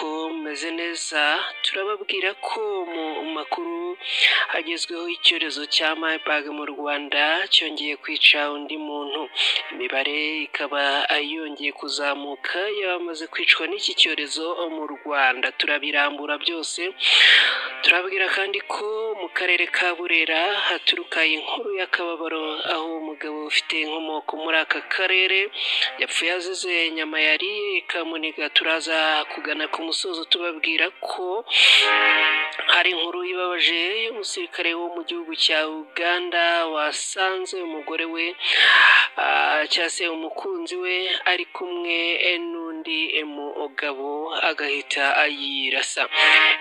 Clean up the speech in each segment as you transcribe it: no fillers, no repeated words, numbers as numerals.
ko meze neza turababwira ko mu makuru hagezweho icyorezo cya Marburg mu Rwanda cyongeye kwica undi muntu, imibare ikaba yongeye kuzamuka yamaze kwicwa n'iki cyorezo mu Rwanda. Turabirambura byose, turabwira kandi ko mu karere ka Burera haturuka inkuru y'akababaro aho umugabo ufite inkomoko muri aka karere yapfuye azize inyama yariye ikamuniga. Turaza kugana ku musozo tubabwira ko hari inkuru ibabaje y'umusirikare wo mu gihugu cya Uganda wasanze umugore we cyangwa se umukunzi we ari kumwe n'undi mugabo agahita ayirasa.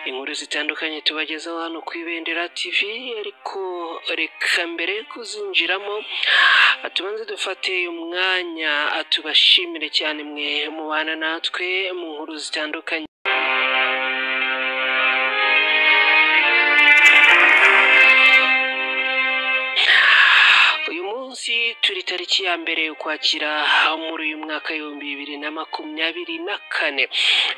Inkuru zitandukanye tubagezaho hano ku Ibendera TV, ariko reka mbere kuzinjiramo tubanze dufate umwanya tubashimire cyane mwe mubana natwe mu nkuru zitandukanye. Uyu munsi turi tariki ya mbere Ukwakira muri uyu mwaka w'2024.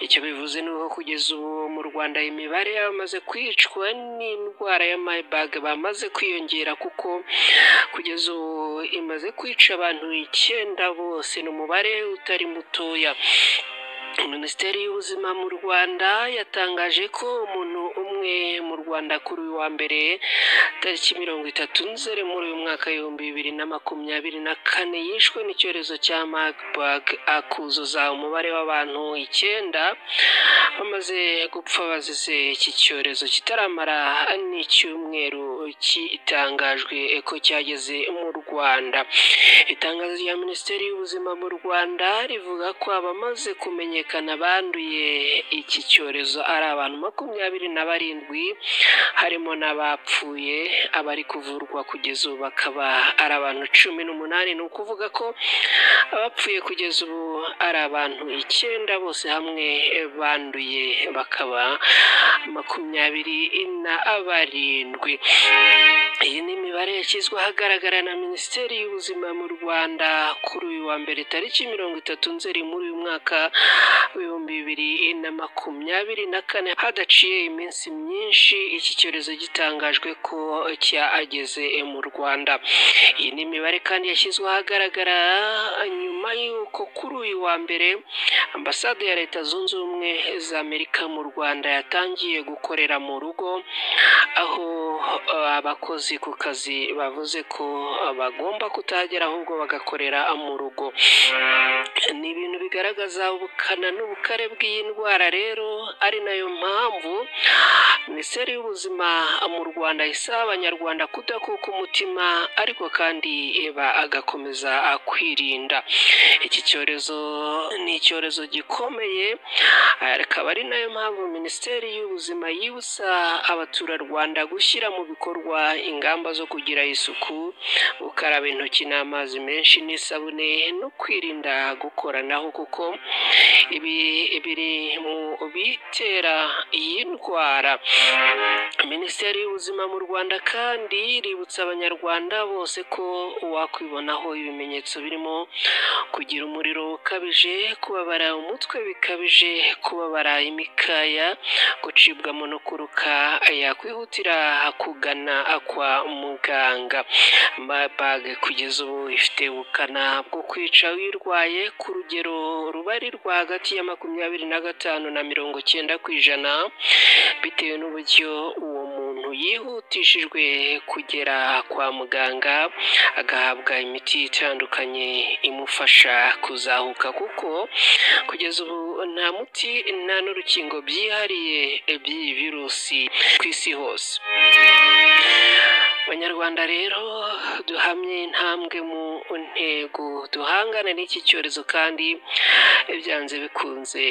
Icyo bivuze ni uko kugeza ubu mu Rwanda imibare yamaze kwicwa n'indwara ya Marburg bamaze kwiyongera, kuko kugeza ubu imaze kwica abantu 9 bose. Ni umubare utari mutoya. Minisiteri y'Ubuzima mu Rwanda yatangaje ko umuntu umwe mu Rwanda kuri uyu wa mbere tariki 30 Nzeri muri uyu mwaka w'2024 yishwe n'icyorezo cya Marburg, akuzuza umubare w'abantu 9 bamaze gupfa bazize iki cyorezo kitaramara n'icyumweru kitangajwe ko cyageze mu Rwanda. Itangazo rya Minisiteri y'Ubuzima mu Rwanda rivuga ko abamaze kumenyekana banduye iki cyorezo ari abantu 27, harimo n'abapfuye. Abari kuvurwa kugeza ubu bakaba ari abantu 18. Ni ukuvuga ko abapfuye kugeza ubu ari abantu 9 bose hamwe banduye bakaba 27. Iyi ni imibare yashyizwe ahagaragara na Minisiteri y'Ubuzima mu Rwanda kuri uyu wa mbere tariki 30 Nzeri muri uyu mwaka w'2024, hadaciye iminsi myinshi iki cyorezo gitangajwe ko cyageze mu Rwanda. Iyi ni imibare kandi yashyizwe ahagaragara nyuma y'uko kuri uyu wa mbere Ambasade ya Leta Zunze Ubumwe za Amerika mu Rwanda yatangiye gukorera mu rugo, aho abakozi ku kazi bavuze ko bagomba kutahagera ahubwo bagakorera mu rugo. Ni ibintu bigaragaza ubukana n'ubukare bw'iyi ndwara, rero ari nayo mpamvu Minisiteri y'Ubuzima mu Rwanda isaba Abanyarwanda kudakuka umutima, ariko kandi agakomeza kwirinda. Iki cyorezo ni icyorezo gikomeye, akaba ari nayo mpamvu Minisiteri y'Ubuzima yibutsa abaturarwanda gushyira mu bikorwa ingamba zo kugira isuku, gukaraba intoki n'amazi menshi n'isabune, no kwirinda gukoranaho, kuko ibi biri mu bitera iyi ndwara. Minisiteri y'Ubuzima mu Rwanda kandi iributsa Abanyarwanda bose ko wakwibonaho ibimenyetso birimo kugira umuriro ukabije, kubabara umutwe bikabije, kubabara imikaya, gucibwamo no kuruka, yakwihutira kugana kwa muganga. Marburg kugeza ubu ifite ubukana bwo kwica uyirwaye ku rugero rubari rwa hagati ya 25 na 90%, bitewe n'uburyo uwo muntu yihutishijwe kugera kwa muganga agahabwa imiti itandukanye imufasha kuzahuka, kuko kugeza ubu nta muti nta n'urukingo byihariye by'iyi virusi ku isi hose. Abanyarwanda rero duhamye intambwe mu ntego duhangane n'iki cyorezo, kandi byanze bikunze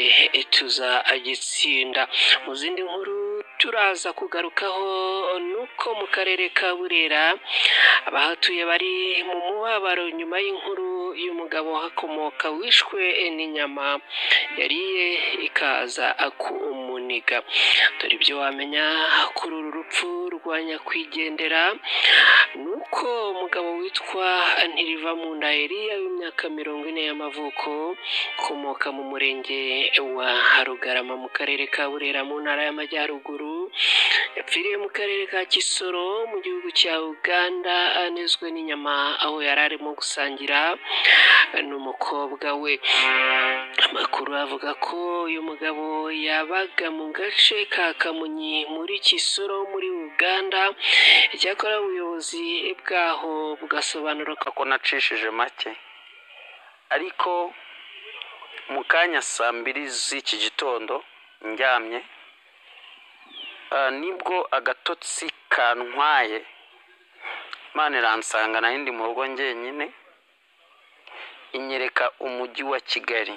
tuzagitsinda. Mu zindi nkuru turaza kugarukaho nuko mu karere ka Burera abahatuye bari mu mubabaro nyuma y'inkuru y'umugabo hakomoka wishwe n'inyama yariye ikaza kumuniga. Dore ibyo wamenya kuri uru rupfu rwa nyakwigendera, nuko ko umugabo witwa Ntirivamunda Elia w'imyaka 40 y'amavuko ukomoka mu murenge wa Harugarama mu karere ka Burera mu ntara y'Amajyaruguru yapfiriye mu karere ka Kisoro mu gihugu cya Uganda anizwe n'inyama aho yari arimo gusangira n'umukobwa we. Amakuru avuga ko uyu mugabo yabaga mu gace ka Kamonyi muri Kisoro muri Uganda. Icyakora ubuyobozi bwaho bugasobanura ko nacishije make, ariko mu kanya saa 2 z'iki gitondo ndyamye nibwo agatotsi kantwaye, Imana iransanga nari mu rugo njyenyine inyereka umujyi wa Kigali.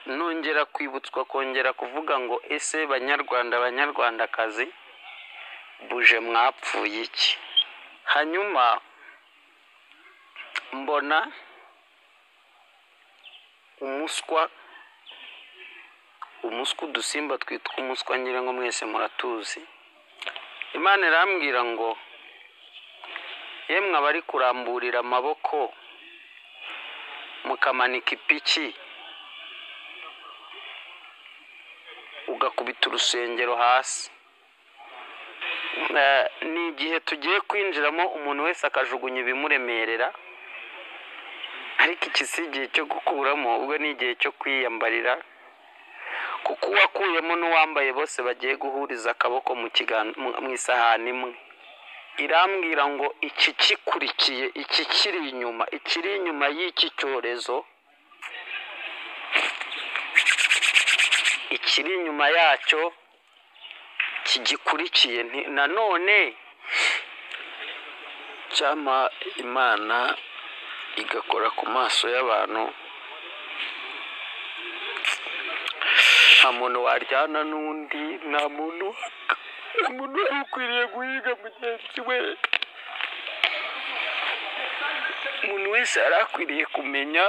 Nongera kwibutswa kongera kuvuga ngo ese banyarwandakazi buje mwapfuye iki? Hanyuma mbona umuswa udusimba twitwa umuswa nyire ngo mwese muratuzi. Imana irambwira ngo yemwe abari kuramburira amaboko mukamanika ipiki ugakubita urusengero hasi, ni igihe tugiye kwinjiramo umuntu wese akajugunya ibimuremerera, ariko iki si igihe cyo gukuramo, ubwo ni igihe cyo kwiyambarira, kuko uwakuyemo n'uwambaye bose bagiye guhuriza akaboko mu isahani imwe. Irambwira ngo iki kikurikiye, iki kiri inyuma y'iki cyorezo, ikiri inyuma yacyo kigikurikiye nanone cyama Imana igakora ku maso y'abantu. Nta muntu waryana n'undi, nta muntu ukwiriye guhiga mugenzi we. Umuntu wese arakwiriye kumenya